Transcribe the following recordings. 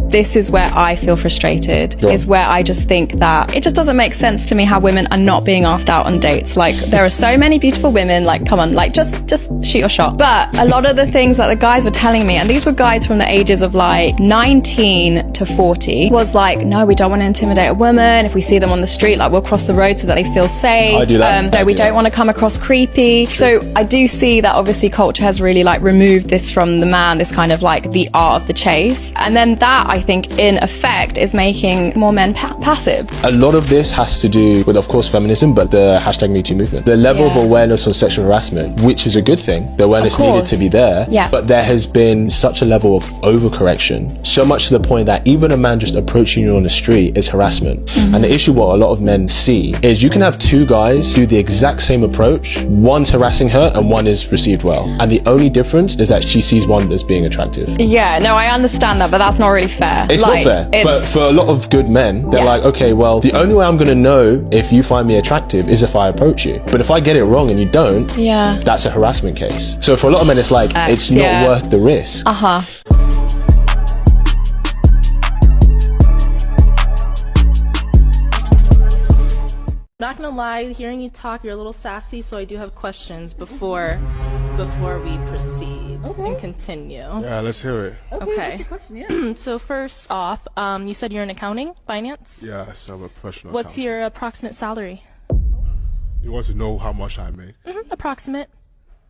this is where I feel frustrated, is where I just think that it just doesn't make sense to me how women are not being asked out on dates. Like, there are so many beautiful women, like, come on, like, just shoot your shot. But a lot of the things that the guys were telling me, and these were guys from the ages of like 19 to 40, was like, no, we don't want to intimidate a woman. If we see them on the street, like, we'll cross the road so that they feel safe. I do that. No, we don't want to come across creepy. So I do see that obviously culture has really like removed this from the man, this kind of like the art of the chase. And then that, I think, in effect is making more men passive. A lot of this has to do with, of course, feminism, but the #MeToo movement. The level of awareness on sexual harassment, which is a good thing. The awareness needed to be there. Yeah. But there has been such a level of overcorrection, so much to the point that even a man just approaching you on the street is harassment. And the issue what a lot of men see is you can have two guys do the exact same approach. One's harassing her and one is received well. And the only difference is that she sees one as being attractive. Yeah, no, I understand that, but that's not really fair. It's like, not fair. But for a lot of good men, they're like, okay, well, the only way I'm going to know if you find me attractive is if I approach you. But if I get it wrong and you don't, that's a harassment case. So for a lot of men, it's like, it's not worth the risk. Not gonna lie, hearing you talk, you're a little sassy, so I do have questions before we proceed and continue. Yeah, let's hear it. Okay. Question, so first off, you said you're in accounting, finance? Yes, I'm a professional. What's your approximate salary? You want to know how much I make? Approximate.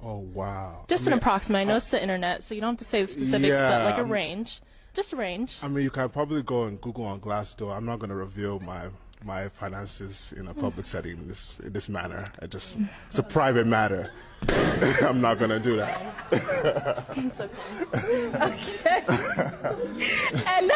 Oh, wow. Just an approximate. I know it's the internet, so you don't have to say the specifics, but like a range. Just a range. I mean, you can probably go and Google on Glassdoor. I'm not going to reveal my finances in a public setting in this manner. It's a private matter. I'm not gonna do that. It's okay. And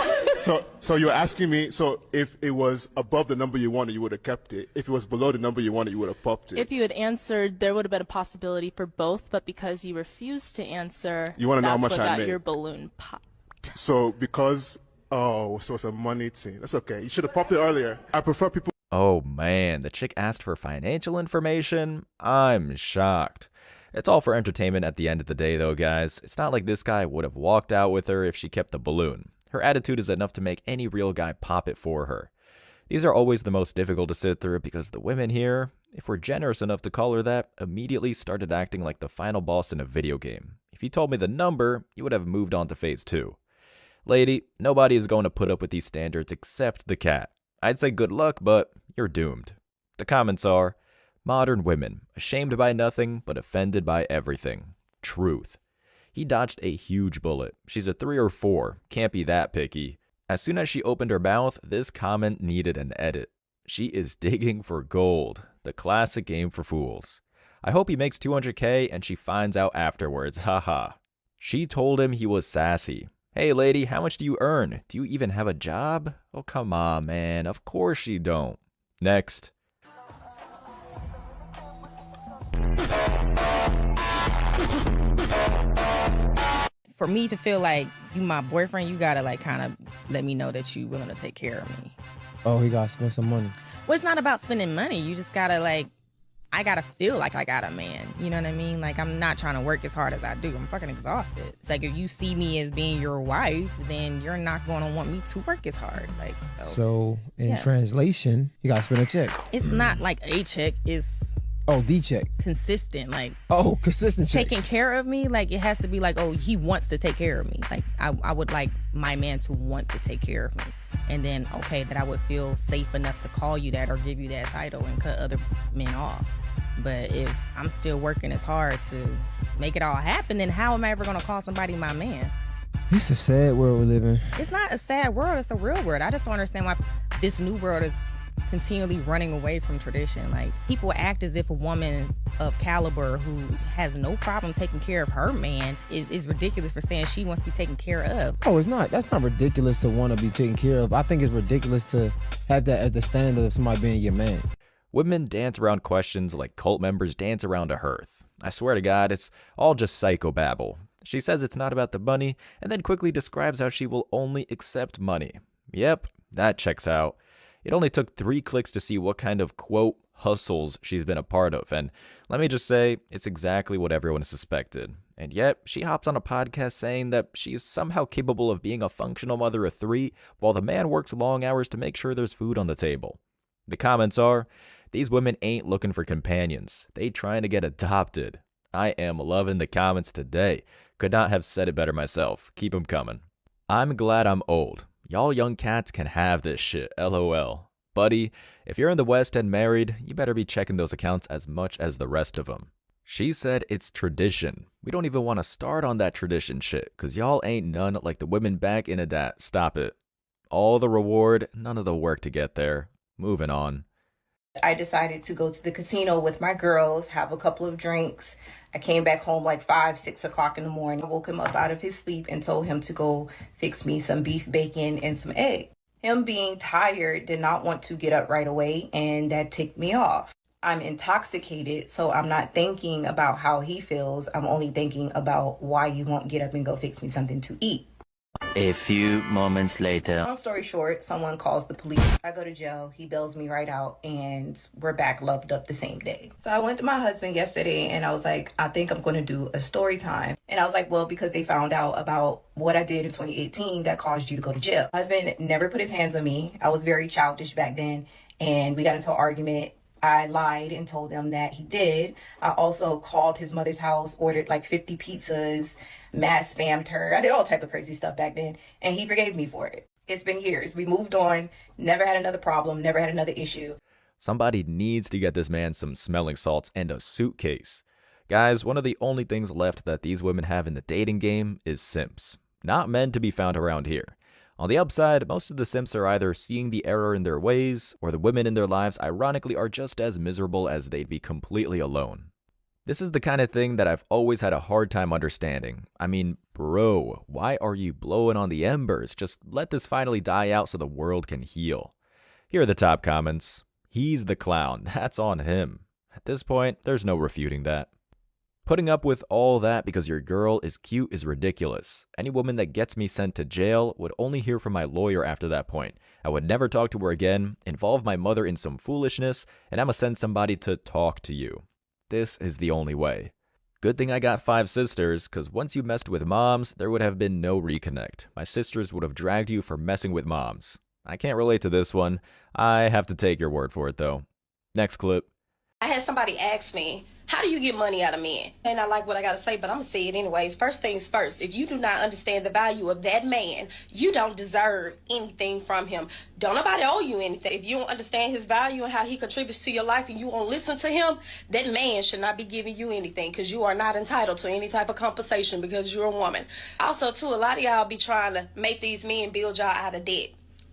so you're asking me, so if it was above the number you wanted, you would have kept it. If it was below the number you wanted, you would have popped it. If you had answered, there would have been a possibility for both, but because you refused to answer, you want to know how much I made. Your balloon popped. So because so it's a money thing. That's okay. You should have popped it earlier. I prefer people. Oh man, the chick asked for financial information? I'm shocked. It's all for entertainment at the end of the day though, guys. It's not like this guy would have walked out with her if she kept the balloon. Her attitude is enough to make any real guy pop it for her. These are always the most difficult to sit through because the women here, if we're generous enough to call her that, immediately started acting like the final boss in a video game. If you told me the number, you would have moved on to phase 2. Lady, nobody is going to put up with these standards except the cat. I'd say good luck, but you're doomed. The comments are, modern women, ashamed by nothing, but offended by everything. Truth. He dodged a huge bullet. She's a 3 or 4, can't be that picky. As soon as she opened her mouth, this comment needed an edit. She is digging for gold. The classic game for fools. I hope he makes 200K and she finds out afterwards, haha. She told him he was sassy. Hey lady, how much do you earn? Do you even have a job? Oh come on man, of course you don't. Next. For me to feel like you my boyfriend, you gotta like kind of let me know that you willing to take care of me. Oh, he gotta spend some money. Well, it's not about spending money. You just gotta like, I gotta feel like I got a man. You know what I mean? Like, I'm not trying to work as hard as I do. I'm fucking exhausted. It's like, if you see me as being your wife, then you're not gonna want me to work as hard. Like, so in translation, you gotta spend a check. It's not like a check. It's the check. Consistent, like consistent checks. Taking care of me, like it has to be like, oh, he wants to take care of me. Like I would like my man to want to take care of me. And then okay, that I would feel safe enough to call you that or give you that title and cut other men off. But if I'm still working as hard to make it all happen, then how am I ever gonna call somebody my man? It's a sad world we live in. It's not a sad world, it's a real world. I just don't understand why this new world is continually running away from tradition. Like, people act as if a woman of caliber who has no problem taking care of her man is ridiculous for saying she wants to be taken care of. Oh, it's not. That's not ridiculous to want to be taken care of. I think it's ridiculous to have that as the standard of somebody being your man. Women dance around questions like cult members dance around a hearth. I swear to God, it's all just psychobabble. She says it's not about the money, and then quickly describes how she will only accept money. Yep, that checks out. It only took 3 clicks to see what kind of, quote, hustles she's been a part of, and let me just say, it's exactly what everyone suspected. And yet, she hops on a podcast saying that she is somehow capable of being a functional mother of 3 while the man works long hours to make sure there's food on the table. The comments are, these women ain't looking for companions. They trying to get adopted. I am loving the comments today. Could not have said it better myself. Keep 'em coming. I'm glad I'm old. Y'all young cats can have this shit, lol. Buddy, if you're in the West and married, you better be checking those accounts as much as the rest of them. She said it's tradition. We don't even want to start on that tradition shit, cause y'all ain't none like the women back in a dat. Stop it. All the reward, none of the work to get there. Moving on. I decided to go to the casino with my girls, have a couple of drinks. I came back home like 5, 6 o'clock in the morning. I woke him up out of his sleep and told him to go fix me some beef bacon and some egg. Him being tired did not want to get up right away, and that ticked me off. I'm intoxicated, so I'm not thinking about how he feels. I'm only thinking about why you won't get up and go fix me something to eat. A few moments later. Long story short, someone calls the police. I go to jail. He bails me right out, and we're back loved up the same day. So I went to my husband yesterday, and I was like, I think I'm going to do a story time. And I was like, well, because they found out about what I did in 2018 that caused you to go to jail. My husband never put his hands on me. I was very childish back then, and we got into an argument. I lied and told them that he did. I also called his mother's house, ordered like 50 pizzas, mass spammed her. I did all type of crazy stuff back then, and he forgave me for it. It's been years. We moved on, never had another problem, never had another issue. Somebody needs to get this man some smelling salts and a suitcase. Guys, one of the only things left that these women have in the dating game is simps. Not men to be found around here. On the upside, most of the simps are either seeing the error in their ways, or the women in their lives ironically are just as miserable as they'd be completely alone. This is the kind of thing that I've always had a hard time understanding. I mean, bro, why are you blowing on the embers? Just let this finally die out so the world can heal. Here are the top comments. He's the clown. That's on him. At this point, there's no refuting that. Putting up with all that because your girl is cute is ridiculous. Any woman that gets me sent to jail would only hear from my lawyer after that point. I would never talk to her again, involve my mother in some foolishness, and I'ma send somebody to talk to you. This is the only way. Good thing I got 5 sisters, cause once you messed with moms, there would have been no reconnect. My sisters would have dragged you for messing with moms. I can't relate to this one. I have to take your word for it though. Next clip. I had somebody ask me, how do you get money out of men? And I like what I got to say, but I'm going to say it anyways. First things first, if you do not understand the value of that man, you don't deserve anything from him. Don't nobody owe you anything. If you don't understand his value and how he contributes to your life and you won't listen to him, that man should not be giving you anything because you are not entitled to any type of compensation because you're a woman. Also, too, a lot of y'all be trying to make these men build y'all out of debt.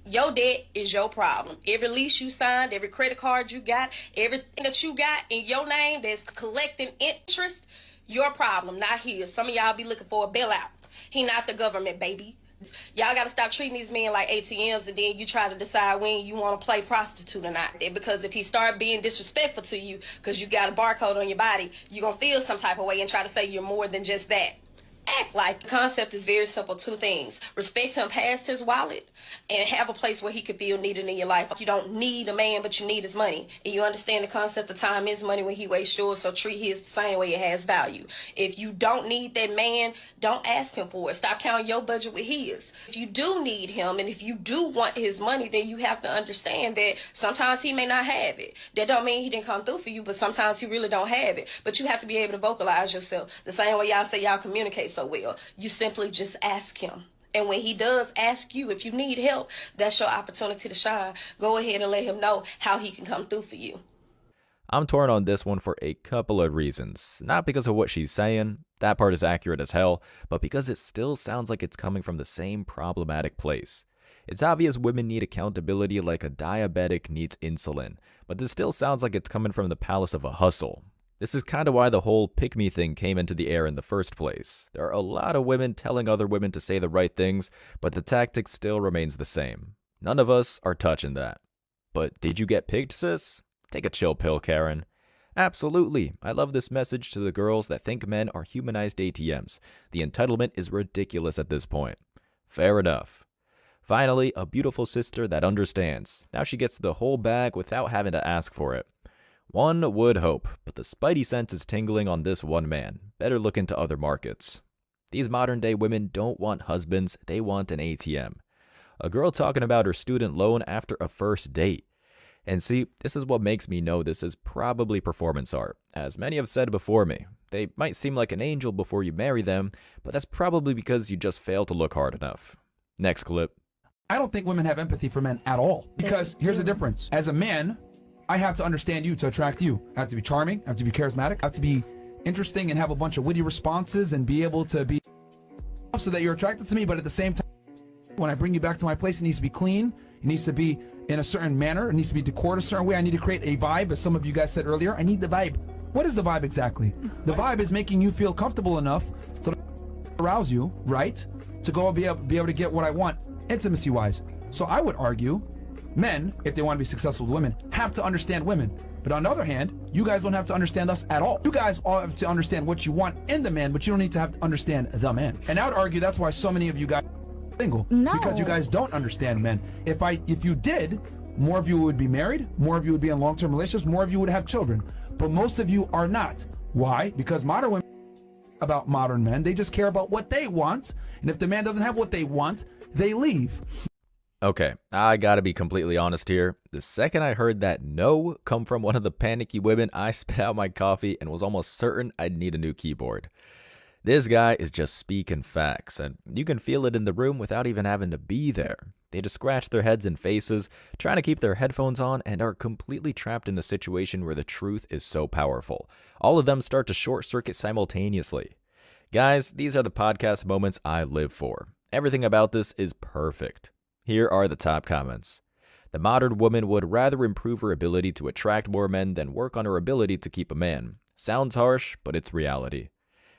Your debt is your problem. Every lease you signed, every credit card you got, everything that you got in your name that's collecting interest, your problem, not his. Some of y'all be looking for a bailout. He not the government, baby. Y'all got to stop treating these men like ATMs and then you try to decide when you want to play prostitute or not. Because if he start being disrespectful to you because you got a barcode on your body, you're going to feel some type of way and try to say you're more than just that. Act like. The concept is very simple. 2 things. Respect him past his wallet and have a place where he could feel needed in your life. You don't need a man, but you need his money. And you understand the concept of time is money when he wastes yours, so treat his the same way it has value. If you don't need that man, don't ask him for it. Stop counting your budget with his. If you do need him and if you do want his money, then you have to understand that sometimes he may not have it. That don't mean he didn't come through for you, but sometimes he really don't have it. But you have to be able to vocalize yourself. The same way y'all say y'all communicate so well. You simply just ask him. And when he does ask you if you need help, that's your opportunity to shine. Go ahead and let him know how he can come through for you. I'm torn on this one for a couple of reasons. Not because of what she's saying, that part is accurate as hell, but because it still sounds like it's coming from the same problematic place. It's obvious women need accountability like a diabetic needs insulin, but this still sounds like it's coming from the palace of a hustle. This is kind of why the whole pick-me thing came into the air in the first place. There are a lot of women telling other women to say the right things, but the tactic still remains the same. None of us are touching that. But did you get picked, sis? Take a chill pill, Karen. Absolutely. I love this message to the girls that think men are humanized ATMs. The entitlement is ridiculous at this point. Fair enough. Finally, a beautiful sister that understands. Now she gets the whole bag without having to ask for it. One would hope, but the spidey sense is tingling on this one man. Better look into other markets. These modern day women don't want husbands, they want an ATM. A girl talking about her student loan after a first date. And see, this is what makes me know this is probably performance art. As many have said before me, they might seem like an angel before you marry them, but that's probably because you just failed to look hard enough. Next clip. I don't think women have empathy for men at all. Because here's the difference. As a man, I have to understand you to attract you. I have to be charming, I have to be charismatic, I have to be interesting and have a bunch of witty responses and be able to be so that you're attracted to me, but at the same time, when I bring you back to my place, it needs to be clean, it needs to be in a certain manner, it needs to be decored a certain way. I need to create a vibe, as some of you guys said earlier. I need the vibe. What is the vibe exactly? The vibe is making you feel comfortable enough to arouse you, right? To go be able to get what I want, intimacy-wise. So I would argue, men, if they want to be successful with women, have to understand women. But on the other hand, you guys don't have to understand us at all. You guys all have to understand what you want in the man, but you don't need to have to understand the man. And I would argue that's why so many of you guys are single. No. Because you guys don't understand men. If you did, more of you would be married, more of you would be in long-term relationships, more of you would have children. But most of you are not. Why? Because modern women about modern men, they just care about what they want. And if the man doesn't have what they want, they leave. Okay, I gotta be completely honest here. The second I heard that no come from one of the panicky women, I spit out my coffee and was almost certain I'd need a new keyboard. This guy is just speaking facts, and you can feel it in the room without even having to be there. They just scratch their heads and faces, trying to keep their headphones on, and are completely trapped in a situation where the truth is so powerful. All of them start to short circuit simultaneously. Guys, these are the podcast moments I live for. Everything about this is perfect. Here are the top comments. The modern woman would rather improve her ability to attract more men than work on her ability to keep a man. Sounds harsh, but it's reality.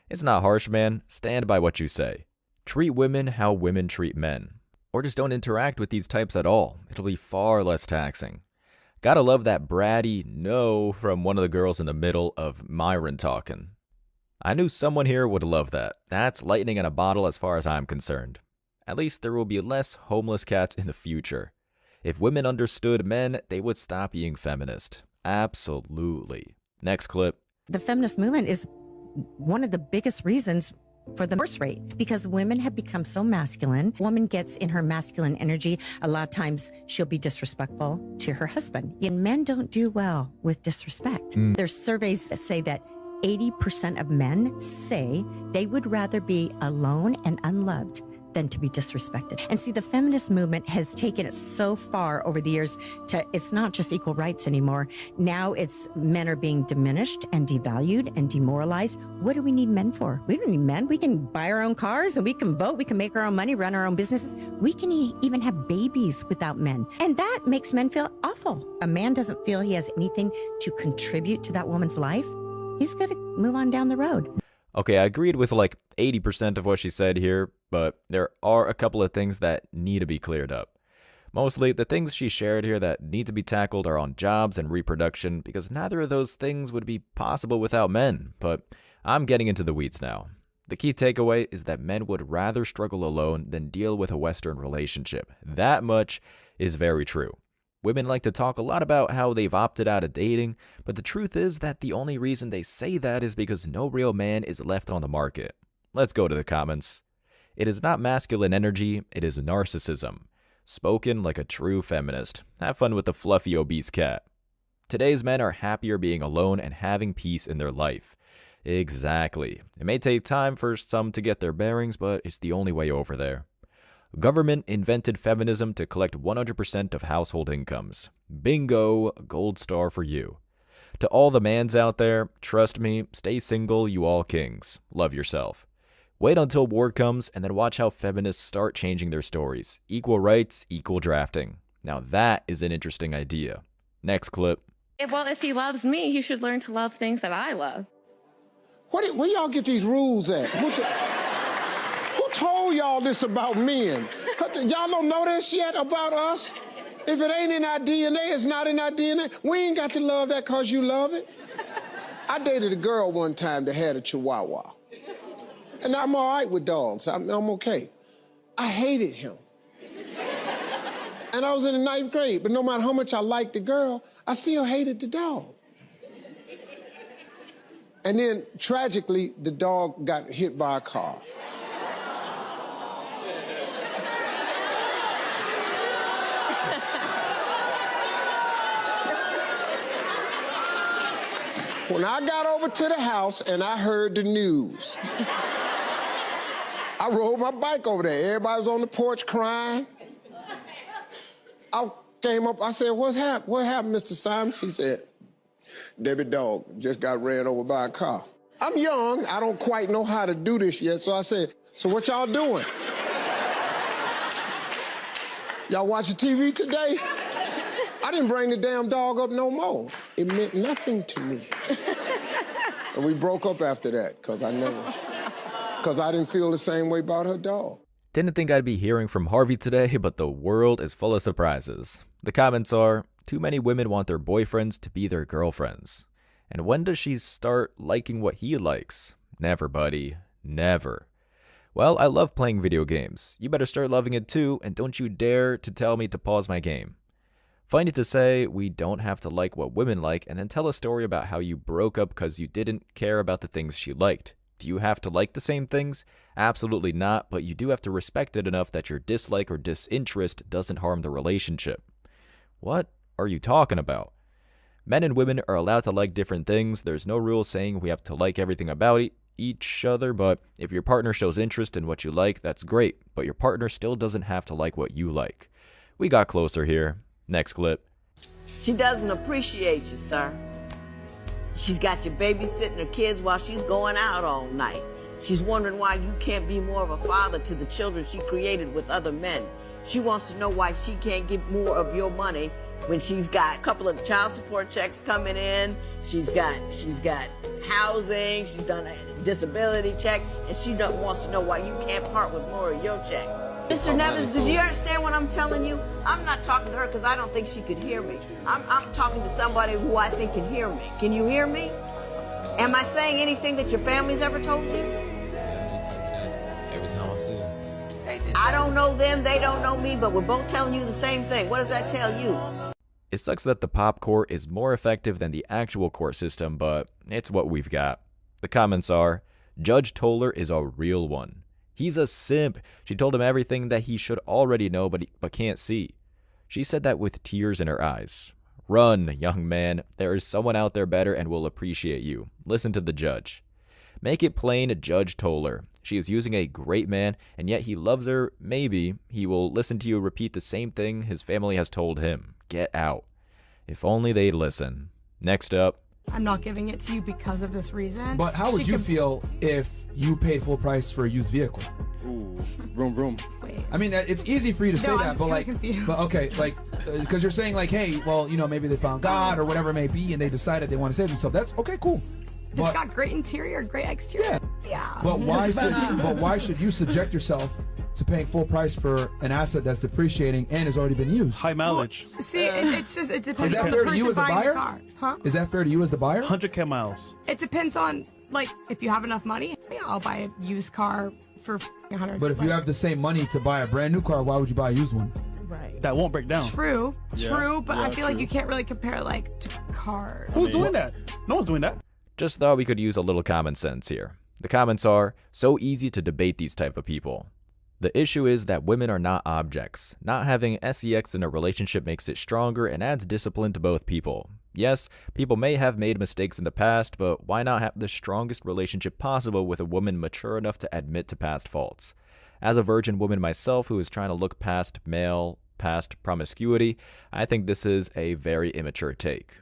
It's not harsh, man. Stand by what you say. Treat women how women treat men. Or just don't interact with these types at all. It'll be far less taxing. Gotta love that bratty no from one of the girls in the middle of Myron talking. I knew someone here would love that. That's lightning in a bottle as far as I'm concerned. At least there will be less homeless cats in the future. If women understood men, they would stop being feminist. Absolutely. Next clip. The feminist movement is one of the biggest reasons for the divorce rate, because women have become so masculine. Woman gets in her masculine energy. A lot of times she'll be disrespectful to her husband. And men don't do well with disrespect. There's surveys that say that 80% of men say they would rather be alone and unloved than to be disrespected. And see, the feminist movement has taken it so far over the years to, it's not just equal rights anymore. Now it's men are being diminished and devalued and demoralized. What do we need men for? We don't need men. We can buy our own cars and we can vote. We can make our own money, run our own businesses. We can even have babies without men. And that makes men feel awful. A man doesn't feel he has anything to contribute to that woman's life. He's got to move on down the road. Okay, I agreed with like 80% of what she said here, but there are a couple of things that need to be cleared up. Mostly, the things she shared here that need to be tackled are on jobs and reproduction, because neither of those things would be possible without men, but I'm getting into the weeds now. The key takeaway is that men would rather struggle alone than deal with a Western relationship. That much is very true. Women like to talk a lot about how they've opted out of dating, but the truth is that the only reason they say that is because no real man is left on the market. Let's go to the comments. It is not masculine energy, it is narcissism. Spoken like a true feminist. Have fun with the fluffy obese cat. Today's men are happier being alone and having peace in their life. Exactly. It may take time for some to get their bearings, but it's the only way over there. Government invented feminism to collect 100% of household incomes. Bingo, gold star for you. To all the mans out there, trust me, stay single, you all kings. Love yourself. Wait until war comes and then watch how feminists start changing their stories. Equal rights, equal drafting. Now that is an interesting idea. Next clip. Well, if he loves me, he should learn to love things that I love. Where y'all get these rules at? Who told y'all this about men? Y'all don't know this yet about us? If it ain't in our DNA, it's not in our DNA. We ain't got to love that because you love it. I dated a girl one time that had a chihuahua. And I'm all right with dogs. I'm okay. I hated him. And I was in the 9th grade, but no matter how much I liked the girl, I still hated the dog. And then, tragically, the dog got hit by a car. When I got over to the house and I heard the news, I rode my bike over there. Everybody was on the porch crying. I came up, I said, what happened, Mr. Simon? He said, Debbie dog just got ran over by a car. I'm young, I don't quite know how to do this yet, so I said, so what y'all doing? Y'all watching TV today? I didn't bring the damn dog up no more. It meant nothing to me. And we broke up after that, because I didn't feel the same way about her dog. Didn't think I'd be hearing from Harvey today, but the world is full of surprises. The comments are, too many women want their boyfriends to be their girlfriends. And when does she start liking what he likes? Never, buddy. Never. Well, I love playing video games. You better start loving it too, and don't you dare to tell me to pause my game. Funny to say, we don't have to like what women like and then tell a story about how you broke up because you didn't care about the things she liked. Do you have to like the same things? Absolutely not, but you do have to respect it enough that your dislike or disinterest doesn't harm the relationship. What are you talking about? Men and women are allowed to like different things. There's no rule saying we have to like everything about each other, but if your partner shows interest in what you like, that's great, but your partner still doesn't have to like what you like. We got closer here. Next clip. She doesn't appreciate you, sir. She's got you babysitting her kids while she's going out all night. She's wondering why you can't be more of a father to the children she created with other men. She wants to know why she can't get more of your money when she's got a couple of child support checks coming in. She's got housing, she's done a disability check, and she wants to know why you can't part with more of your check. Mr. Nevins, do you understand what I'm telling you? I'm not talking to her because I don't think she could hear me. I'm talking to somebody who I think can hear me. Can you hear me? Am I saying anything that your family's ever told you? Every time I see them. I don't know them, they don't know me, but we're both telling you the same thing. What does that tell you? It sucks that the pop court is more effective than the actual court system, but it's what we've got. The comments are, Judge Toller is a real one. He's a simp. She told him everything that he should already know but can't see. She said that with tears in her eyes. Run, young man. There is someone out there better and will appreciate you. Listen to the judge. Make it plain, Judge Toller. She is using a great man, and yet he loves her. Maybe he will listen to you repeat the same thing his family has told him. Get out. If only they'd listen. Next up. I'm not giving it to you because of this reason. But how would you feel if you paid full price for a used vehicle? Ooh, vroom vroom. Wait. I mean, it's easy for you to say that, but like, okay, like, because you're saying like, hey, well, you know, maybe they found God or whatever it may be, and they decided they want to save themselves. That's okay, cool. But, it's got great interior, great exterior. Yeah. But why should you subject yourself to paying full price for an asset that's depreciating and has already been used? High mileage. Well, see, it depends Is on that the fair to you person as a buying the buyer? car. Huh? Is that fair to you as the buyer? 100K miles. It depends on, like, if you have enough money, yeah, I'll buy a used car for 100. But if you have the same money to buy a brand new car, why would you buy a used one? Right. That won't break down. True, Yeah. but Yeah, I feel like true. you can't really compare, like, to cars. Who's doing that? No one's doing that. Just thought we could use a little common sense here. The comments are, so easy to debate these type of people. The issue is that women are not objects. Not having sex in a relationship makes it stronger and adds discipline to both people. Yes, people may have made mistakes in the past, but why not have the strongest relationship possible with a woman mature enough to admit to past faults? As a virgin woman myself who is trying to look past promiscuity, I think this is a very immature take.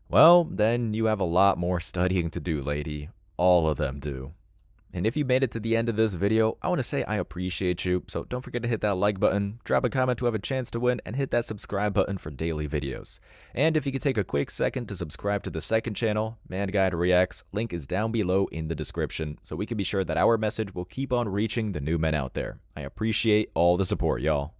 Well, then you have a lot more studying to do, lady. All of them do. And if you made it to the end of this video, I want to say I appreciate you, so don't forget to hit that like button, drop a comment to have a chance to win, and hit that subscribe button for daily videos. And if you could take a quick second to subscribe to the second channel, Man Guide Reacts, link is down below in the description, so we can be sure that our message will keep on reaching the new men out there. I appreciate all the support, y'all.